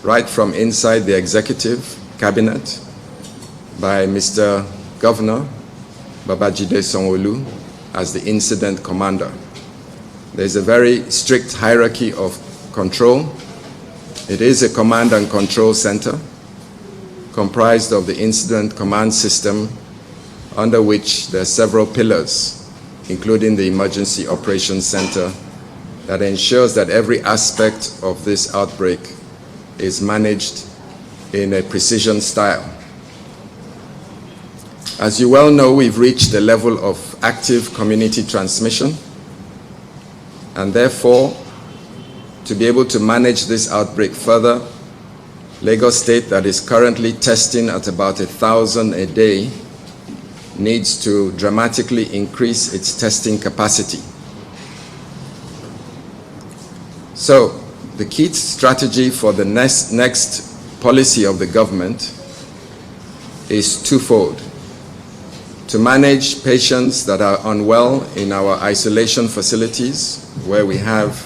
right from inside the executive cabinet by Mr. Governor Babajide Sanwo-Olu as the incident commander. There's a very strict hierarchy of control. It is a command and control center comprised of the incident command system, under which there are several pillars, including the emergency operations center, that ensures that every aspect of this outbreak is managed in a precision style. As you well know, we've reached the level of active community transmission, and therefore, to be able to manage this outbreak further, Lagos State, that is currently testing at about 1,000 a day, needs to dramatically increase its testing capacity. So, the key strategy for the next policy of the government is twofold: to manage patients that are unwell in our isolation facilities, where we have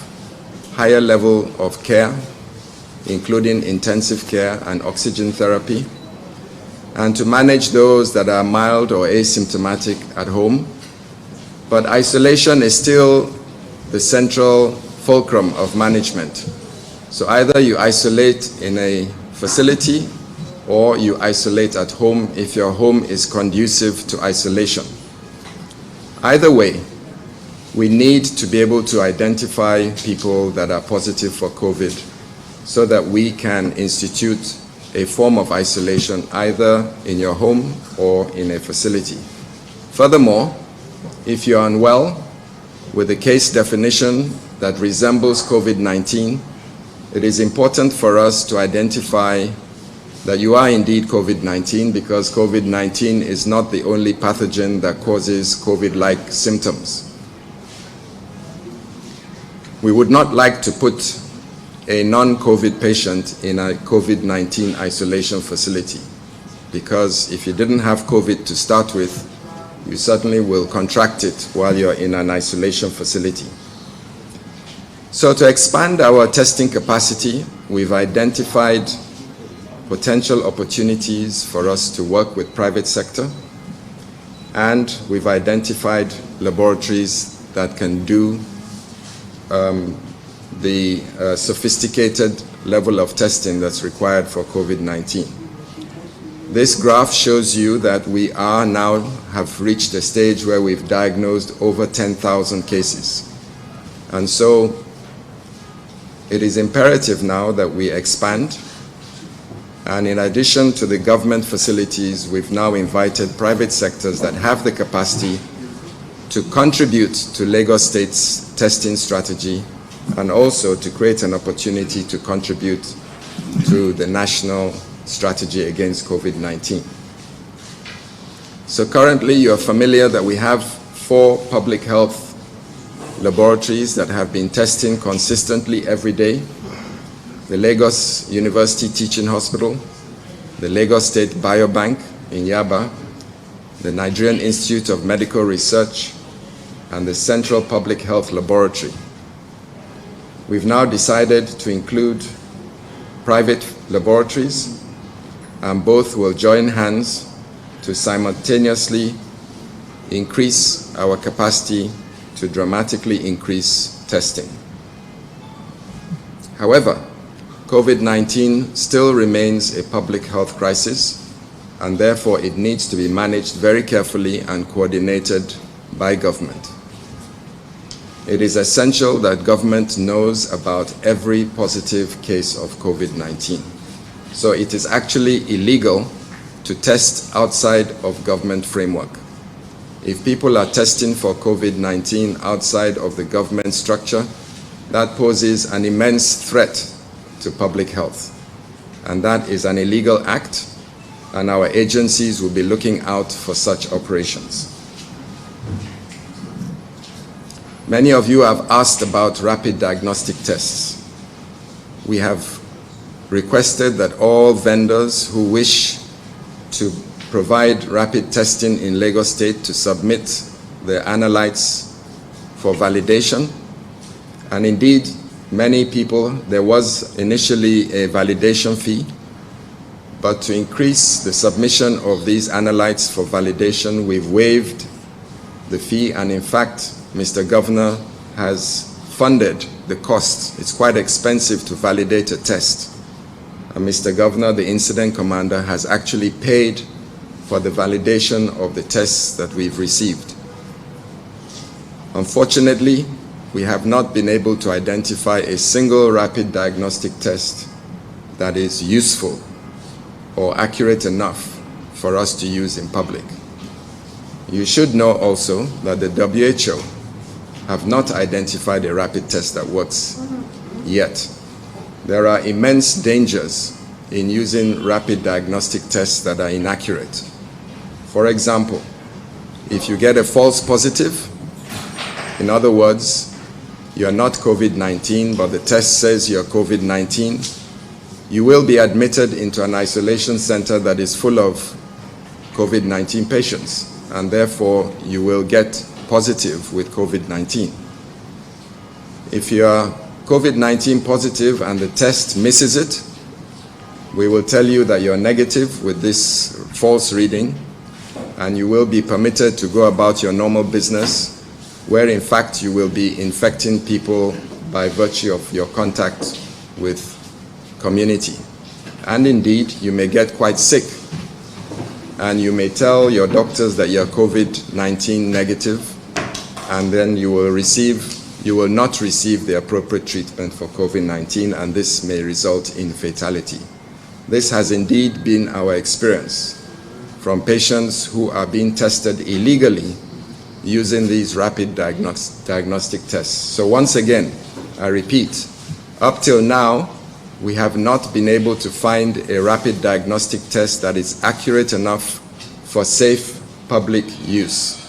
higher level of care, including intensive care and oxygen therapy, and to manage those that are mild or asymptomatic at home. But isolation is still the central fulcrum of management. So either you isolate in a facility or you isolate at home if your home is conducive to isolation. Either way, we need to be able to identify people that are positive for COVID so that we can institute a form of isolation either in your home or in a facility. Furthermore, if you're unwell with a case definition that resembles COVID-19, it is important for us to identify that you are indeed COVID-19, because COVID-19 is not the only pathogen that causes COVID-like symptoms. We would not like to put a non-COVID patient in a COVID-19 isolation facility, because if you didn't have COVID to start with, you certainly will contract it while you're in an isolation facility. So to expand our testing capacity, we've identified potential opportunities for us to work with private sector, and we've identified laboratories that can do the sophisticated level of testing that's required for COVID-19. This graph shows you that we are now have reached a stage where we've diagnosed over 10,000 cases. And so it is imperative now that we expand. And in addition to the government facilities, we've now invited private sectors that have the capacity to contribute to Lagos State's testing strategy, and also to create an opportunity to contribute to the national strategy against COVID-19. So currently you are familiar that we have 4 public health laboratories that have been testing consistently every day: the Lagos University Teaching Hospital, the Lagos State Biobank in Yaba, the Nigerian Institute of Medical Research, and the Central Public Health Laboratory. We've now decided to include private laboratories, and both will join hands to simultaneously increase our capacity to dramatically increase testing. However, COVID-19 still remains a public health crisis, and therefore it needs to be managed very carefully and coordinated by government. It is essential that government knows about every positive case of COVID-19. So it is actually illegal to test outside of government framework. If people are testing for COVID-19 outside of the government structure, that poses an immense threat to public health. And that is an illegal act, and our agencies will be looking out for such operations. Many of you have asked about rapid diagnostic tests. We have requested that all vendors who wish to provide rapid testing in Lagos State to submit their analytes for validation. And indeed, many people, there was initially a validation fee, but to increase the submission of these analytes for validation, we've waived the fee, and in fact, Mr. Governor has funded the cost. It's quite expensive to validate a test. And Mr. Governor, the incident commander, has actually paid for the validation of the tests that we've received. Unfortunately, we have not been able to identify a single rapid diagnostic test that is useful or accurate enough for us to use in public. You should know also that the WHO have not identified a rapid test that works yet. There are immense dangers in using rapid diagnostic tests that are inaccurate. For example, if you get a false positive, in other words, you're not COVID-19, but the test says you're COVID-19, you will be admitted into an isolation center that is full of COVID-19 patients, and therefore you will get positive with COVID-19. If you are COVID-19 positive and the test misses it, we will tell you that you're negative with this false reading, and you will be permitted to go about your normal business, where in fact you will be infecting people by virtue of your contact with community. And indeed, you may get quite sick, and you may tell your doctors that you're COVID-19 negative, and then you will not receive the appropriate treatment for COVID-19, and this may result in fatality. This has indeed been our experience from patients who are being tested illegally using these rapid diagnostic tests. So once again, I repeat, up till now, we have not been able to find a rapid diagnostic test that is accurate enough for safe public use.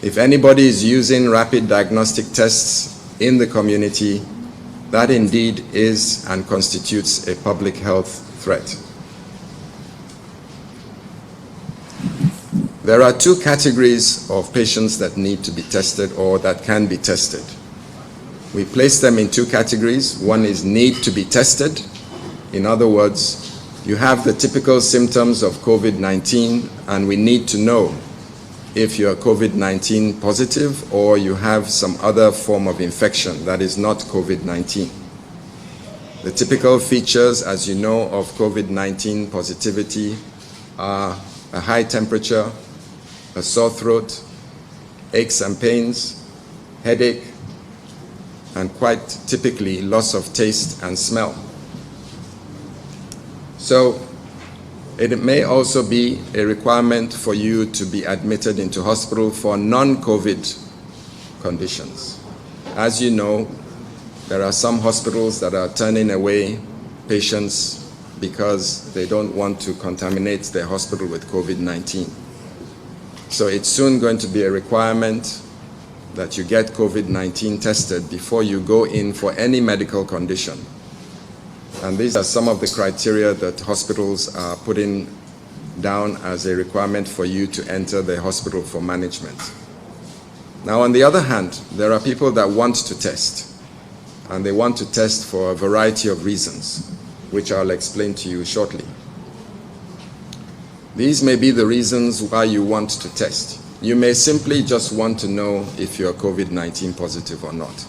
If anybody is using rapid diagnostic tests in the community, that indeed is and constitutes a public health threat. There are two categories of patients that need to be tested or that can be tested. We place them in two categories. One is need to be tested. In other words, you have the typical symptoms of COVID-19 and we need to know if you are COVID-19 positive or you have some other form of infection that is not COVID-19. The typical features, as you know, of COVID-19 positivity are a high temperature, a sore throat, aches and pains, headache, and quite typically loss of taste and smell. So it may also be a requirement for you to be admitted into hospital for non-COVID conditions. As you know, there are some hospitals that are turning away patients because they don't want to contaminate their hospital with COVID-19. So it's soon going to be a requirement that you get COVID-19 tested before you go in for any medical condition. And these are some of the criteria that hospitals are putting down as a requirement for you to enter the hospital for management. Now, on the other hand, there are people that want to test, and they want to test for a variety of reasons, which I'll explain to you shortly. These may be the reasons why you want to test. You may simply just want to know if you're COVID-19 positive or not.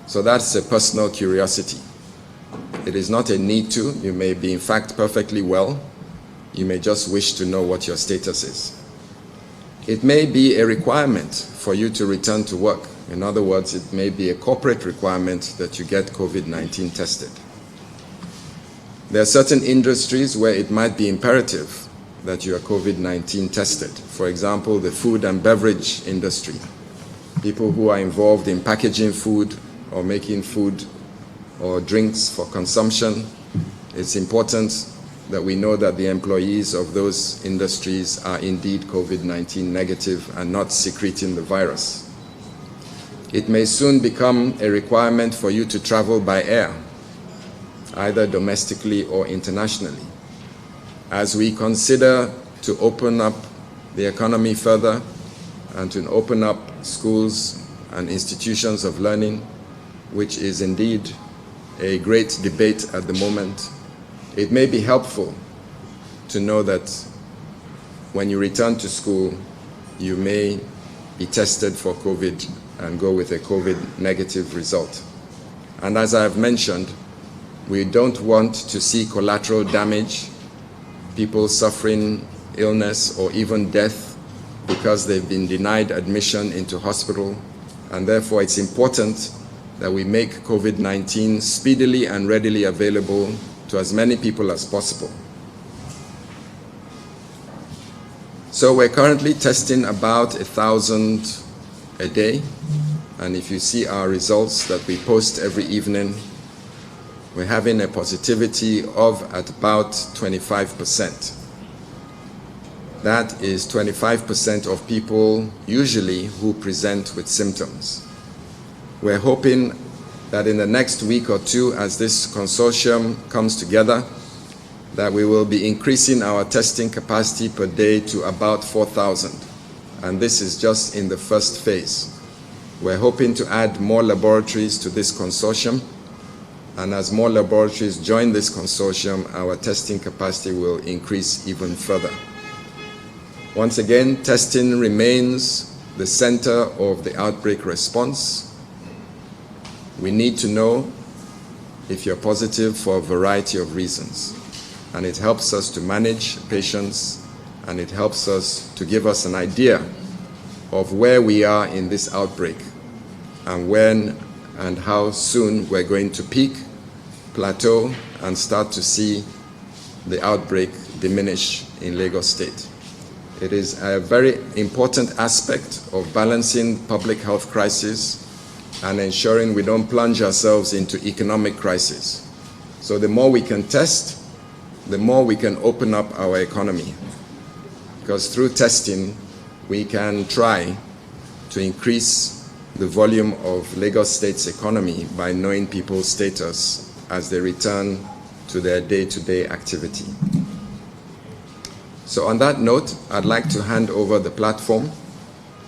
So that's a personal curiosity. It is not a need to. You may be in fact perfectly well. You may just wish to know what your status is. It may be a requirement for you to return to work. In other words, it may be a corporate requirement that you get COVID-19 tested. There are certain industries where it might be imperative that you are COVID-19 tested. For example, the food and beverage industry. People who are involved in packaging food or making food or drinks for consumption. It's important that we know that the employees of those industries are indeed COVID-19 negative and not secreting the virus. It may soon become a requirement for you to travel by air, either domestically or internationally. As we consider to open up the economy further and to open up schools and institutions of learning, which is indeed a great debate at the moment, it may be helpful to know that when you return to school, you may be tested for COVID and go with a COVID negative result. And as I've mentioned, we don't want to see collateral damage, people suffering illness or even death because they've been denied admission into hospital. And therefore, it's important that we make COVID-19 speedily and readily available to as many people as possible. So we're currently testing about 1,000 a day. And if you see our results that we post every evening, we're having a positivity of at about 25%. That is 25% of people usually who present with symptoms. We're hoping that in the next week or two, as this consortium comes together, that we will be increasing our testing capacity per day to about 4,000. And this is just in the first phase. We're hoping to add more laboratories to this consortium. And as more laboratories join this consortium, our testing capacity will increase even further. Once again, testing remains the center of the outbreak response. We need to know if you're positive for a variety of reasons. And it helps us to manage patients, and it helps us to give us an idea of where we are in this outbreak and when and how soon we're going to peak, plateau, and start to see the outbreak diminish in Lagos State. It is a very important aspect of balancing public health crisis and ensuring we don't plunge ourselves into economic crisis. So the more we can test, the more we can open up our economy. Because through testing, we can try to increase the volume of Lagos State's economy by knowing people's status as they return to their day-to-day activity. So on that note, I'd like to hand over the platform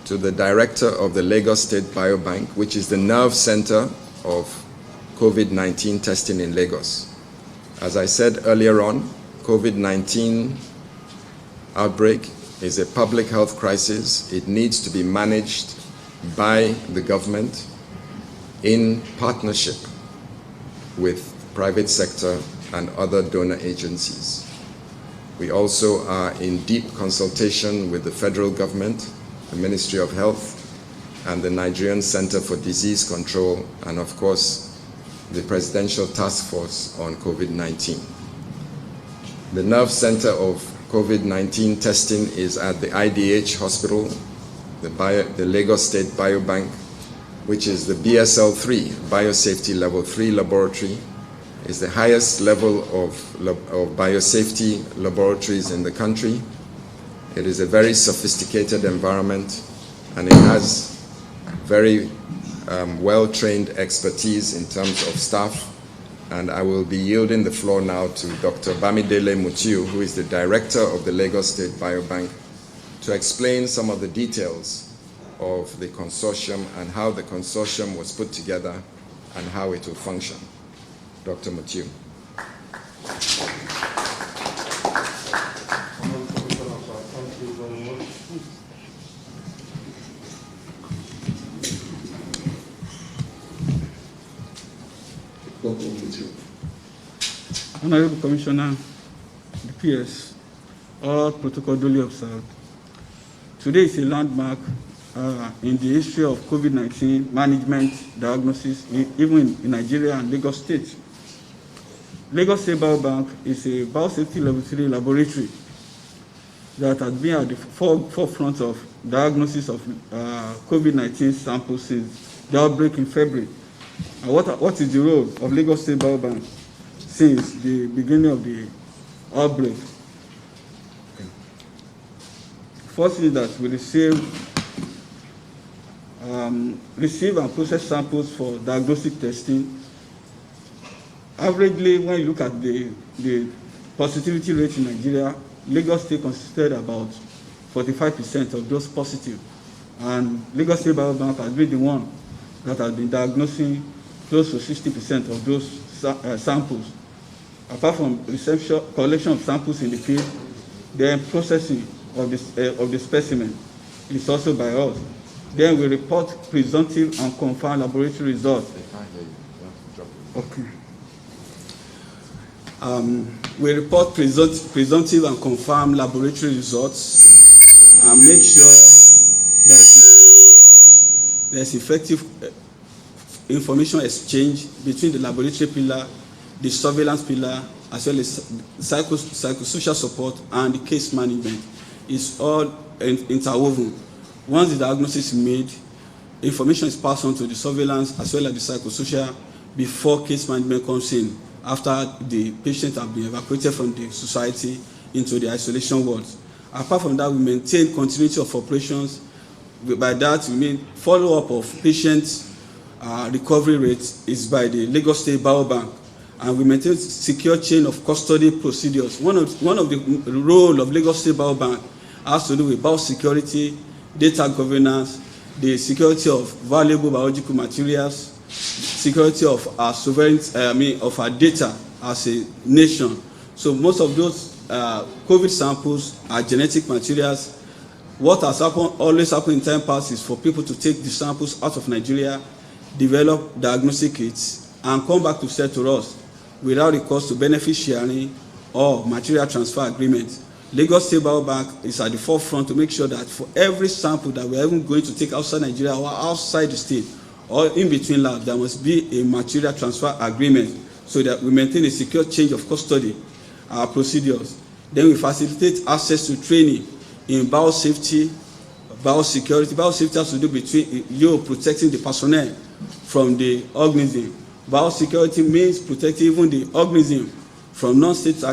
to the director of the Lagos State Biobank, which is the nerve center of COVID-19 testing in Lagos. As I said earlier on, COVID-19 outbreak is a public health crisis. It needs to be managed by the government in partnership with private sector and other donor agencies. We also are in deep consultation with the federal government, the Ministry of Health, and the Nigerian Center for Disease Control, and of course, the Presidential Task Force on COVID-19. The nerve center of COVID-19 testing is at the IDH Hospital, the Lagos State Biobank, which is the BSL-3, Biosafety Level 3 laboratory. Is the highest level of biosafety laboratories in the country. It is a very sophisticated environment, and it has very well-trained expertise in terms of staff. And I will be yielding the floor now to Dr. Bamidele Mutiu, who is the director of the Lagos State Biobank, to explain some of the details of the consortium and how the consortium was put together and how it will function. Dr. Mutiu. Thank you very much. Honorable Commissioner, the PS, all protocol duly observed. Today is a landmark in the history of COVID-19 management, diagnosis, even in Nigeria and Lagos State. Lagos State Biobank is a biosafety level 3 laboratory that has been at the forefront of diagnosis of COVID-19 samples since the outbreak in February. And what is the role of Lagos State Biobank since the beginning of the outbreak? First is that we receive and process samples for diagnostic testing. Averagely, when you look at the positivity rate in Nigeria, Lagos State consisted about 45% of those positive. And Lagos State Biobank has been the one that has been diagnosing close to 60% of those samples. Apart from reception, collection of samples in the field, then processing of the specimen is also by us. Then we report presumptive and confirmed laboratory results. Okay. We report presumptive and confirmed laboratory results and make sure there's effective information exchange between the laboratory pillar, the surveillance pillar, as well as psychosocial support and the case management. It's all interwoven. Once the diagnosis is made, information is passed on to the surveillance as well as the psychosocial before case management comes in, after the patient have been evacuated from the society into the isolation wards. Apart from that, we maintain continuity of operations. By that, we mean follow-up of patients' recovery rate is by the Lagos State Biobank, and we maintain secure chain of custody procedures. One of the role of Lagos State Biobank has to do with biosecurity, data governance, the security of valuable biological materials, security of our sovereignty, of our data as a nation. So most of those COVID samples are genetic materials. What has always happened in time past is for people to take the samples out of Nigeria, develop diagnostic kits, and come back to sell to us without recourse to benefit sharing or material transfer agreement. Lagos State Biobank is at the forefront to make sure that for every sample that we're even going to take outside Nigeria or outside the state or in between labs, there must be a material transfer agreement so that we maintain a secure change of custody procedures. Then we facilitate access to training in biosafety, biosecurity. Biosafety has to do between you protecting the personnel from the organism. Biosecurity means protecting even the organism from non-state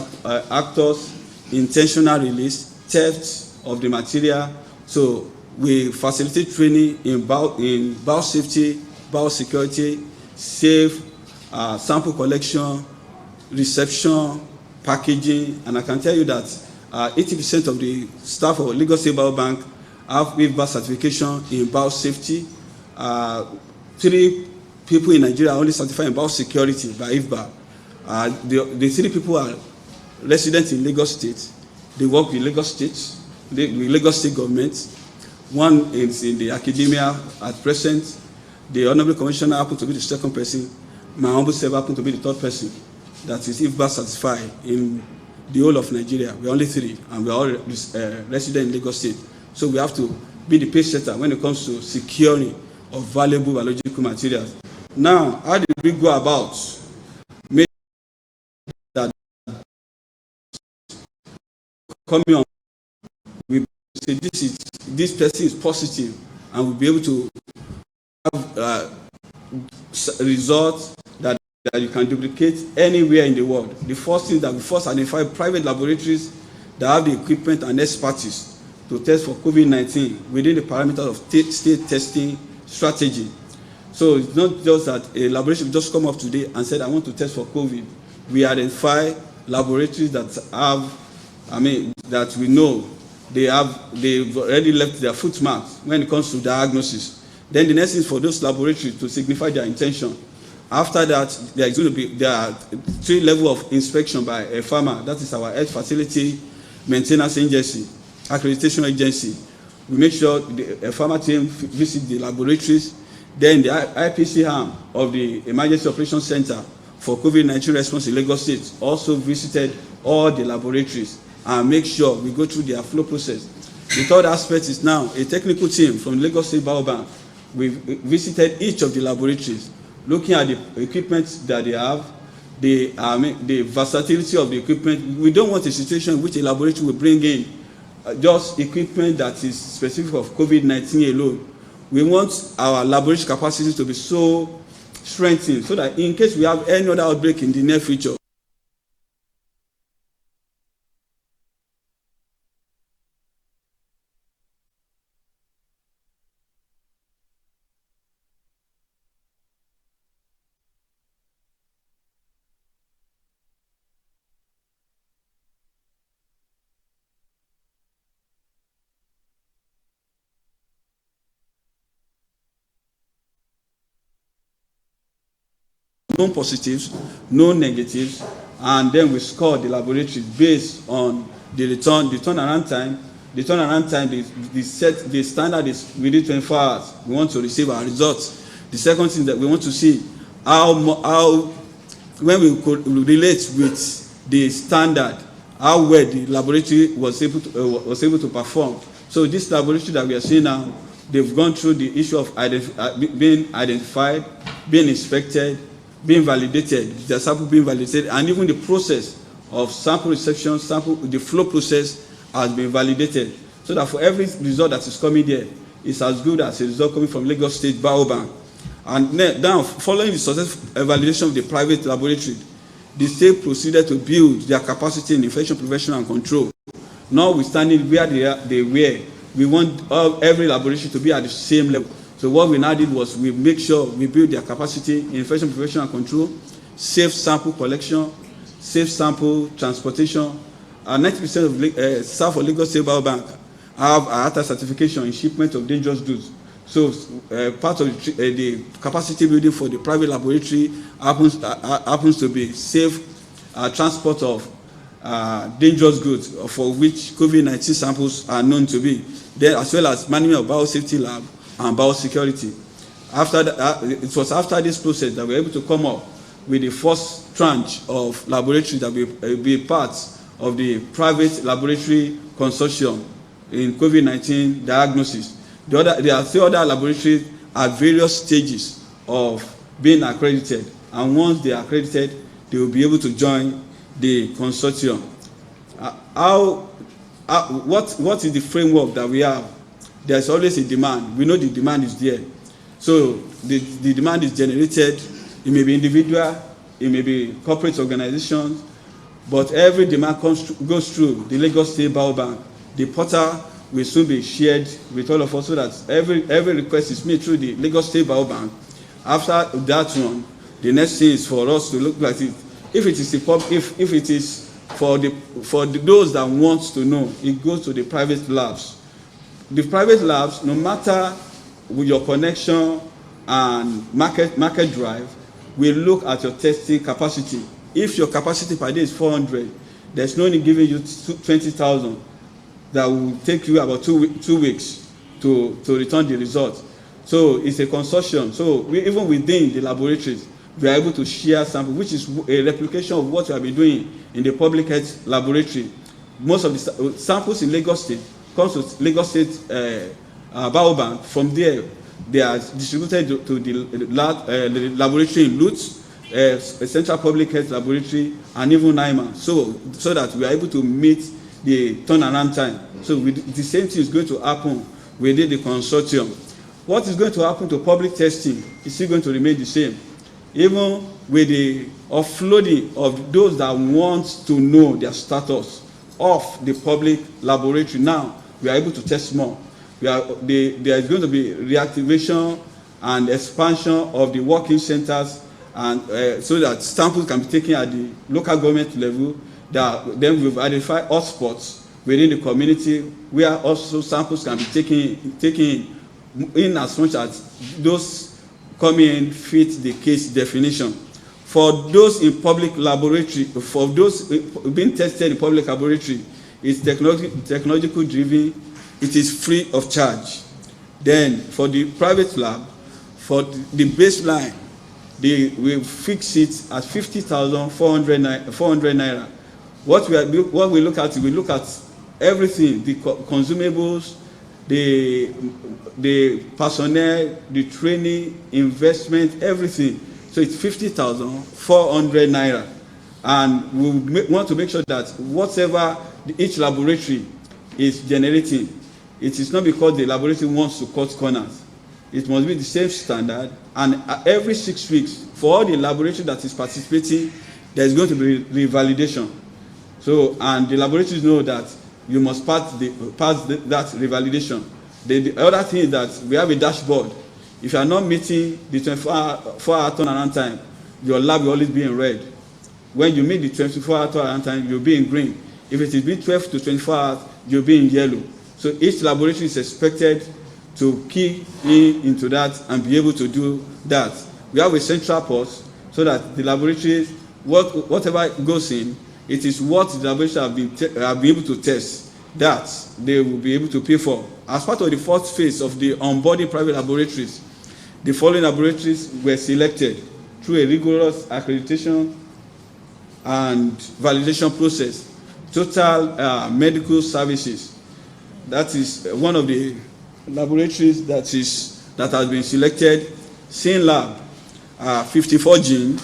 actors, intentional release, theft of the material. So we facilitate training in biosafety, biosecurity, safe sample collection, reception, packaging, and I can tell you that 80% of the staff of Lagos State Biobank have IFBA certification in biosafety. 3 people in Nigeria are only certified in biosecurity by IFBA. The 3 people are residents in Lagos State. They work with Lagos State, with Lagos State government. One is in the academia at present. The Honorable Commissioner happened to be the 2nd person. My humble self happened to be the 3rd person that is IFBA certified in the whole of Nigeria. We're only 3, and we're all resident in Lagos State. So we have to be the pace setter when it comes to securing of valuable biological materials. Now, how did we go about making that coming on? We say this person is positive, and we'll be able to have results that you can duplicate anywhere in the world. The first thing that we first identify private laboratories that have the equipment and expertise to test for COVID-19 within the parameters of state testing strategy. So it's not just that a laboratory will just come up today and said, I want to test for COVID. We identify laboratories that have, that we know they've already left their footmarks when it comes to diagnosis. Then the next thing is for those laboratories to signify their intention. After that, there are 3 levels of inspection by a pharma. That is our health facility maintenance agency, accreditation agency. We make sure the pharma team visit the laboratories. Then the IPC arm of the Emergency Operations Center for COVID-19 response in Lagos State also visited all the laboratories and make sure we go through their flow process. The third aspect is now a technical team from Lagos State Biobank. We visited each of the laboratories, looking at the equipment that they have, the versatility of the equipment. We don't want a situation in which a laboratory will bring in just equipment that is specific of COVID-19 alone. We want our laboratory capacity to be so strengthened so that in case we have any other outbreak in the near future, no positives, no negatives, and then we score the laboratory based on the turnaround time. The turnaround time, the standard is within 24 hours. We want to receive our results. The second thing that we want to see how when we could relate with the standard, how well the laboratory was able to perform. So this laboratory that we are seeing now, they've gone through the issue of being identified, being inspected, being validated, the sample being validated, and even the process of sample reception, the flow process has been validated. So that for every result that is coming there, it's as good as a result coming from Lagos State Biobank. And now, following the successful validation of the private laboratory, the state proceeded to build their capacity in infection prevention and control. Notwithstanding where they were, we want every laboratory to be at the same level. So what we now did was we make sure we build their capacity in infection prevention and control, safe sample collection, safe sample transportation. 90% of staff of Lagos State Biobank have IATA certification in shipment of dangerous goods. So part of the capacity building for the private laboratory happens to be safe transport of dangerous goods for which COVID-19 samples are known to be, then as well as management of biosafety lab and biosecurity. After that, it was after this process that we were able to come up with the first tranche of laboratories that will be part of the private laboratory consortium in COVID-19 diagnosis. There are 3 other laboratories at various stages of being accredited, and once they are accredited, they will be able to join the consortium. What is the framework that we have? There's always a demand. We know the demand is there. So the demand is generated. It may be individual, it may be corporate organizations, but every demand goes through the Lagos State Biobank. The portal will soon be shared with all of us so that every request is made through the Lagos State Biobank. After that one, the next thing is for us to look like it. If it is if it is for those that want to know, it goes to the private labs. The private labs, no matter with your connection and market drive, will look at your testing capacity. If your capacity per day is 400, there's no need giving you 20,000. That will take you about 2 weeks to return the result. So it's a consortium. So even within the laboratories, we are able to share samples, which is a replication of what we have been doing in the public health laboratory. Most of the samples in Lagos State comes to Lagos State Biobank. From there, they are distributed to the laboratory in Lutz, a Central Public Health Laboratory, and even NIMA, so that we are able to meet the turnaround time. So the same thing is going to happen within the consortium. What is going to happen to public testing is still going to remain the same. Even with the offloading of those that want to know their status of the public laboratory, now we are able to test more. There is going to be reactivation and expansion of the working centers, and so that samples can be taken at the local government level. Then we've identified hotspots within the community where also samples can be taken in as much as those coming in fit the case definition. For those in public laboratory, for those being tested in public laboratory, it's technological driven, it is free of charge. Then for the private lab, for the baseline, we fix it at 50,400 naira. What we look at, we look at everything, the consumables, the personnel, the training, investment, everything. So it's 50,400 naira. And we want to make sure that whatever each laboratory is generating, it is not because the laboratory wants to cut corners. It must be the same standard. And every 6 weeks, for all the laboratory that is participating, there is going to be revalidation. So, and the laboratories know that you must pass that revalidation. The other thing is that we have a dashboard. If you are not meeting the 24-hour turnaround time, your lab will always be in red. When you meet the 24-hour turnaround time, you'll be in green. If it is between 12 to 24 hours, you'll be in yellow. So each laboratory is expected to key into that and be able to do that. We have a central port so that the laboratories, whatever goes in, it is what the laboratories have been able to test that they will be able to pay for. As part of the first phase of the onboarding private laboratories, the following laboratories were selected through a rigorous accreditation and validation process. Total Medical Services, that is one of the laboratories that has been selected. Sin Lab, 54 Gene,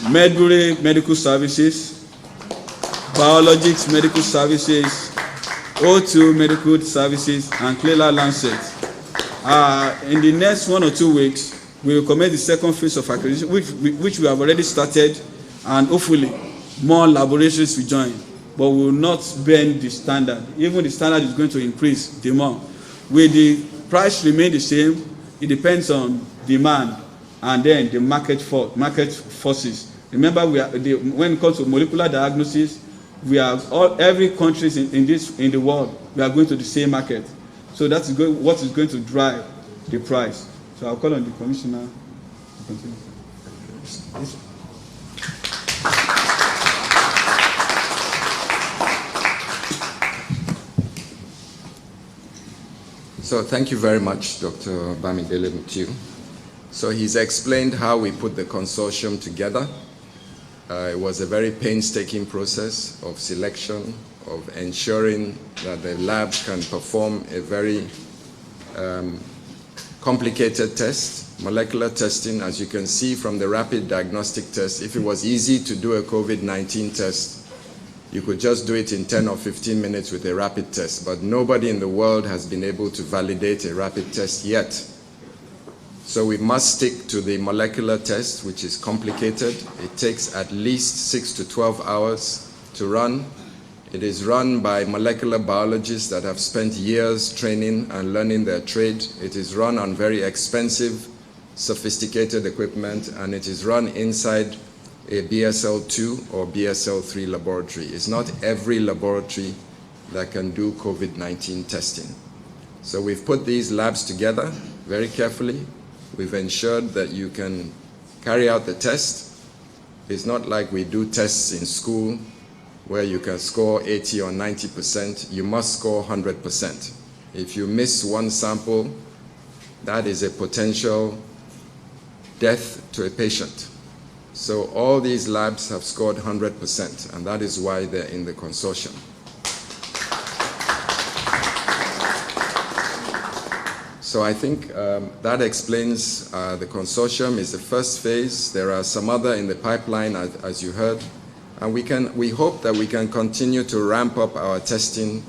Medbury Medical Services, Biologics Medical Services, O2 Medical Services, and Clayla Lancet. In the next 1 or 2 weeks, we will commence the second phase of accreditation, which we have already started, and hopefully more laboratories will join. But we will not bend the standard. Even the standard is going to increase the more. Will the price remain the same? It depends on demand and then the market forces. Remember, when it comes to molecular diagnosis, we have every country in the world. We are going to the same market. So that's what is going to drive the price. So I'll call on the commissioner to continue. So thank you very much, Dr. Bamidele Mutiu. So he's explained how we put the consortium together. It was a very painstaking process of selection, of ensuring that the lab can perform a very complicated test, molecular testing. As you can see from the rapid diagnostic test, if it was easy to do a COVID-19 test, you could just do it in 10 or 15 minutes with a rapid test, but nobody in the world has been able to validate a rapid test yet. So we must stick to the molecular test, which is complicated. It takes at least 6 to 12 hours to run. It is run by molecular biologists that have spent years training and learning their trade. It is run on very expensive, sophisticated equipment, and it is run inside a BSL-2 or BSL-3 laboratory. It's not every laboratory that can do COVID-19 testing. So we've put these labs together very carefully. We've ensured that you can carry out the test. It's not like we do tests in school where you can score 80 or 90%. You must score 100%. If you miss one sample, that is a potential death to a patient. So all these labs have scored 100%, and that is why they're in the consortium. So I think that explains the consortium is the first phase. There are some other in the pipeline, as you heard. And we hope that we can continue to ramp up our testing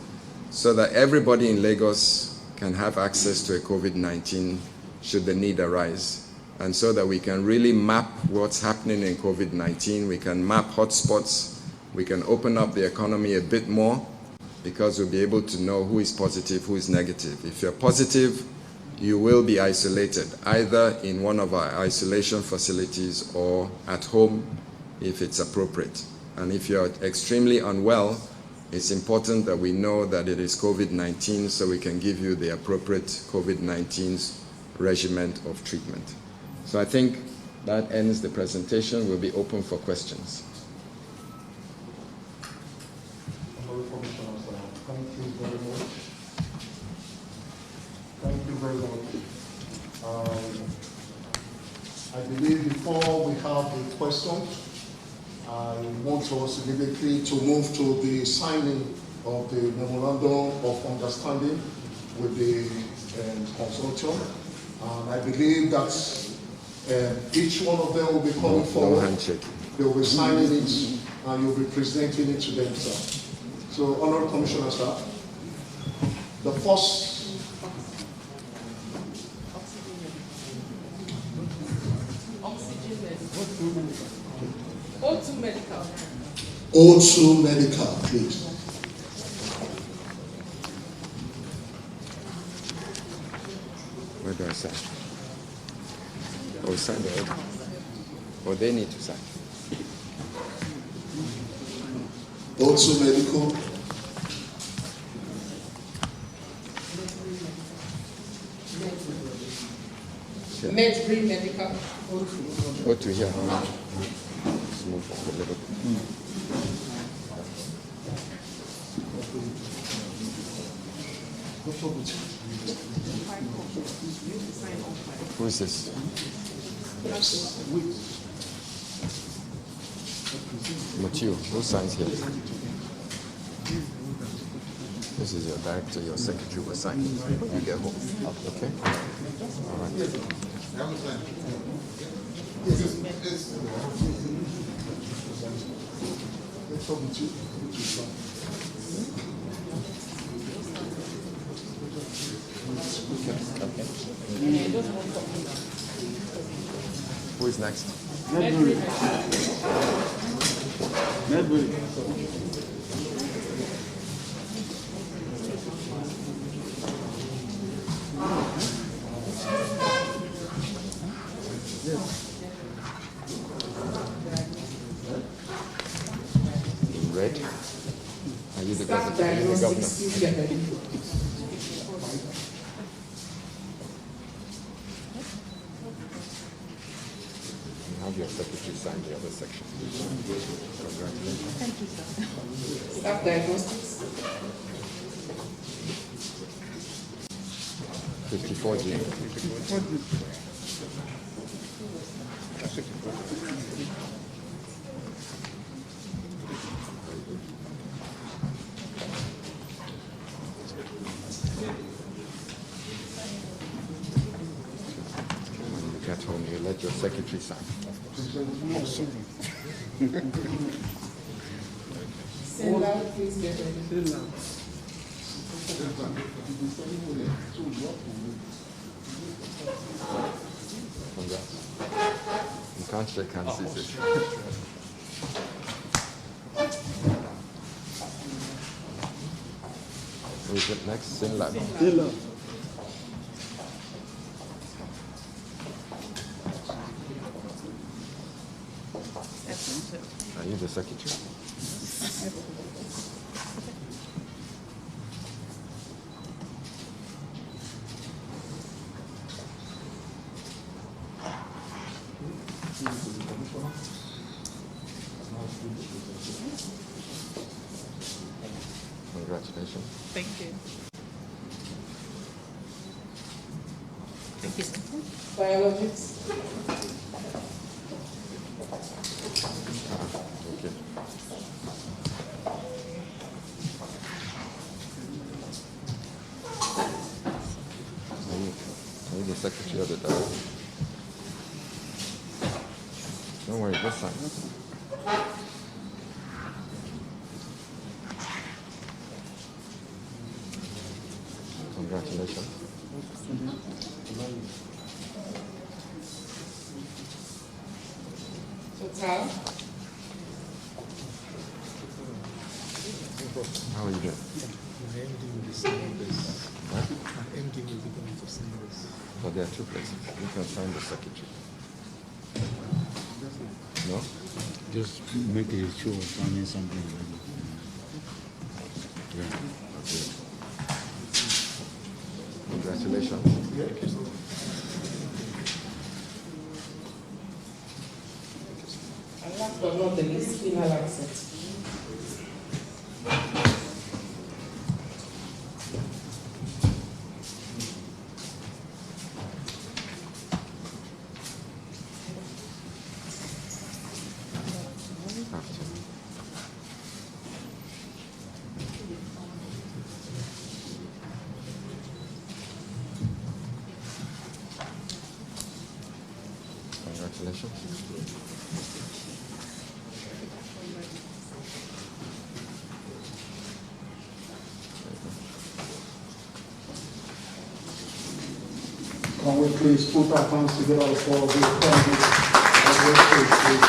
so that everybody in Lagos can have access to a COVID-19 should the need arise. And so that we can really map what's happening in COVID-19. We can map hotspots. We can open up the economy a bit more because we'll be able to know who is positive, who is negative. If you're positive, you will be isolated, either in one of our isolation facilities or at home if it's appropriate. And if you're extremely unwell, it's important that we know that it is COVID-19 so we can give you the appropriate COVID-19 regimen of treatment. So I think that ends the presentation. We'll be open for questions. Thank you very much. I believe before we have the questions, I want us immediately to move to the signing of the Memorandum of Understanding with the consortium. I believe that each one of them will be coming forward. No handshake. They will be signing it and you'll be presenting it to them, sir. So, Honorable Commissioner, sir, the first O2 Medical. O2 Medical, please. Where do I sign? Oh, sign the order. Oh, they need to sign. O2 Medical. Medbury Medical. Go to here. Let's move up a little bit. Who is this? Matthew, who signs here? This is your director, your secretary will sign. You get home. Okay? All right. Who is next? Red? Are you the governor? Have your secretary sign the other section. Congratulations. Thank you, sir. Staff diagnostics. 54G. When you get home, you let your secretary sign. Send out, please get ready. Congrats. You can't shake hands, is it? Who is it next? Sinlab. Are you the secretary? Congratulations. Thank you. Thank you, sir. Biologics. Okay. Are you the secretary of the director? Don't worry, this time. Congratulations. Total. How are you doing? My MD will be signing this. What? My MD will be going to sign this. But there are two places. You can sign the secretary. No? Just make a show of signing something. Yeah. Okay. Congratulations. And last but not the least, final accent. Congratulations. Can we please put our hands together for the family of the state, please?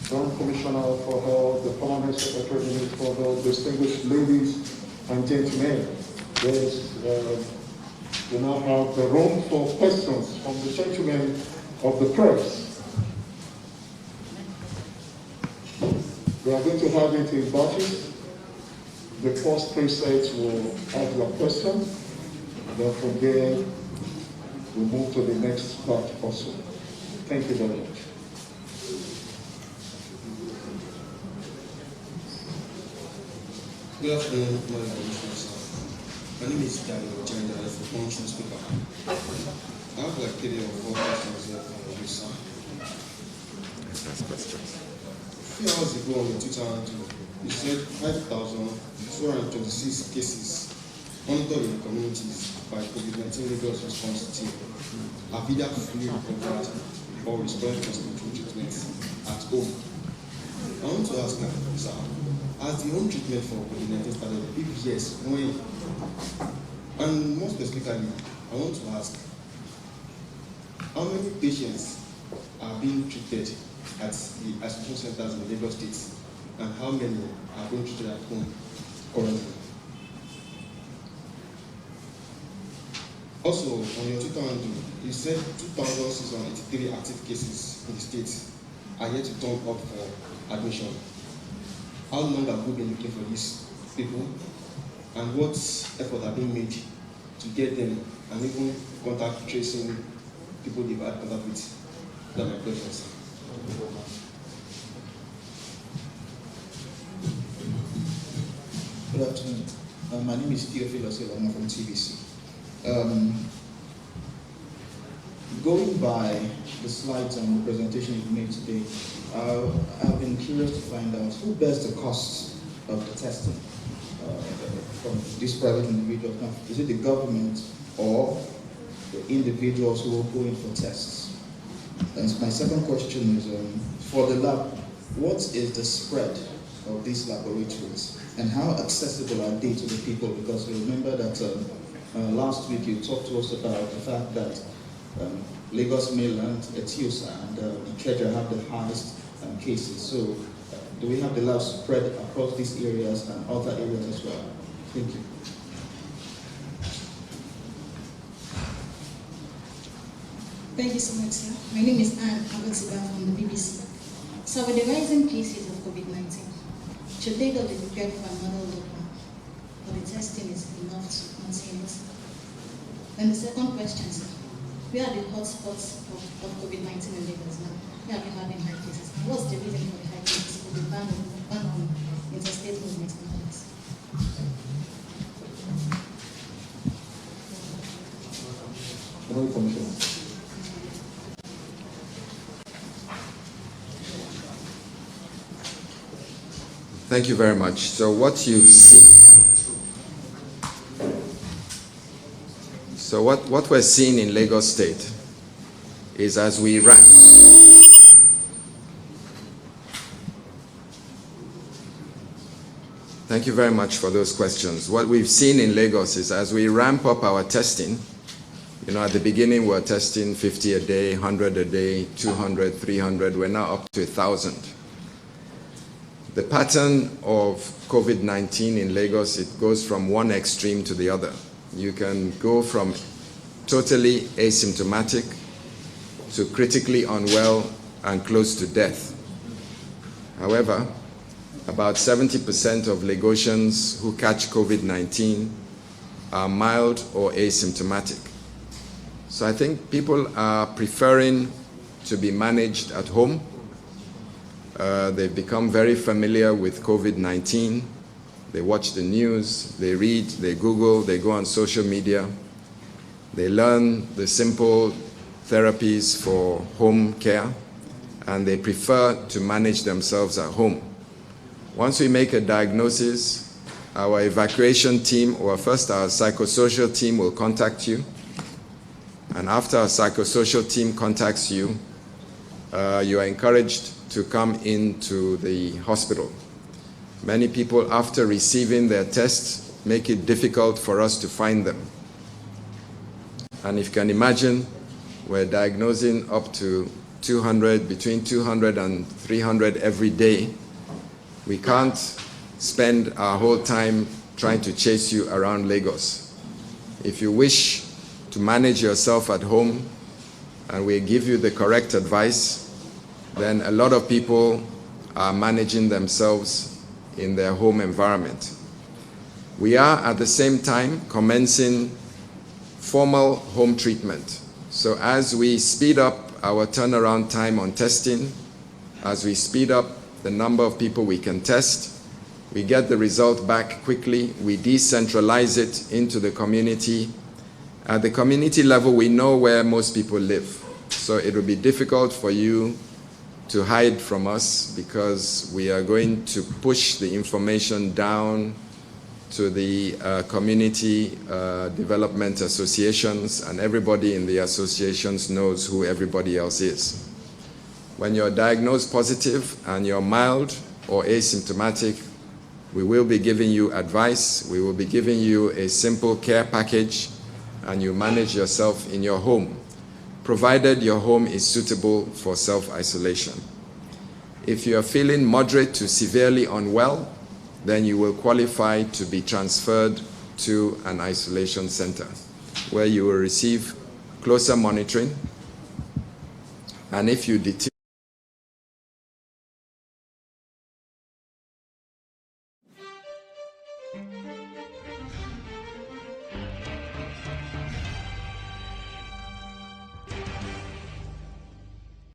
Joint Commissioner for Health, the Permanent Secretary for the distinguished ladies and gentlemen. Yes, we now have the room for questions from the gentlemen of the press. We are going to have it in batches. The first three sets will have your question. Then from there, we move to the next part also. Thank you very much. Good afternoon, my name is Daniel Janda, I'm a functional speaker. I have like 3 or 4 questions here for you, sir. A few hours ago on your Twitter handle, you said 5,226 cases monitored in communities by COVID-19 Lagos response team have either fully recovered or responded to hospital treatment at home. I want to ask now, sir, has the home treatment for COVID-19 started? If yes, when? And more specifically, I want to ask, how many patients are being treated at the isolation centers in Lagos State, and how many are being treated at home currently? Also, on your Twitter handle, you said 2,683 active cases in the state are yet to turn up for admission. How long have we been looking for these people, and what efforts are being made to get them, and even contact tracing people they've had contact with? That are my questions. Good afternoon. My name is Theophilus Eloma from TBC. Going by the slides and the presentation you've made today, I've been curious to find out who bears the costs of the testing from these private individuals. Now, is it the government or the individuals who are going for tests? And my second question is, for the lab, what is the spread of these laboratories and how accessible are they to the people? Because remember that last week you talked to us about the fact that Lagos Mainland, Etiosa, and Ikeja have the highest cases. So do we have the labs spread across these areas and other areas as well? Thank you. Thank you so much, sir. My name is Anne Abatiba from the BBC. So with the rising cases of COVID-19, should Lagos be prepared for another lockdown? Or the testing is enough to contain it? Then the second question, sir. Where are the hotspots of COVID-19 in Lagos now? Where are we having high cases? And what's the reason for the high cases for the ban on interstate movement and others? Thank you very much. So what you've seen, what we're seeing in Lagos State is as we ramp. Thank you very much for those questions. What we've seen in Lagos is as we ramp up our testing, at the beginning we're testing 50 a day, 100 a day, 200, 300, we're now up to 1,000. The pattern of COVID-19 in Lagos, it goes from one extreme to the other. You can go from totally asymptomatic to critically unwell and close to death. However, about 70% of Lagosians who catch COVID-19 are mild or asymptomatic. So I think people are preferring to be managed at home. They've become very familiar with COVID-19. They watch the news, they read, they Google, they go on social media. They learn the simple therapies for home care, and they prefer to manage themselves at home. Once we make a diagnosis, our evacuation team, or first our psychosocial team, will contact you. And after our psychosocial team contacts you, you are encouraged to come into the hospital. Many people, after receiving their tests, make it difficult for us to find them. And if you can imagine, we're diagnosing up to 200, between 200 and 300 every day. We can't spend our whole time trying to chase you around Lagos. If you wish to manage yourself at home, and we give you the correct advice, then a lot of people are managing themselves in their home environment. We are at the same time commencing formal home treatment. So as we speed up our turnaround time on testing, as we speed up the number of people we can test, we get the result back quickly, we decentralize it into the community. At the community level, we know where most people live. So it will be difficult for you to hide from us because we are going to push the information down to the community development associations, and everybody in the associations knows who everybody else is. When you're diagnosed positive and you're mild or asymptomatic, we will be giving you advice, we will be giving you a simple care package, and you manage yourself in your home, provided your home is suitable for self-isolation. If you are feeling moderate to severely unwell, then you will qualify to be transferred to an isolation center where you will receive closer monitoring. And if you deteriorate,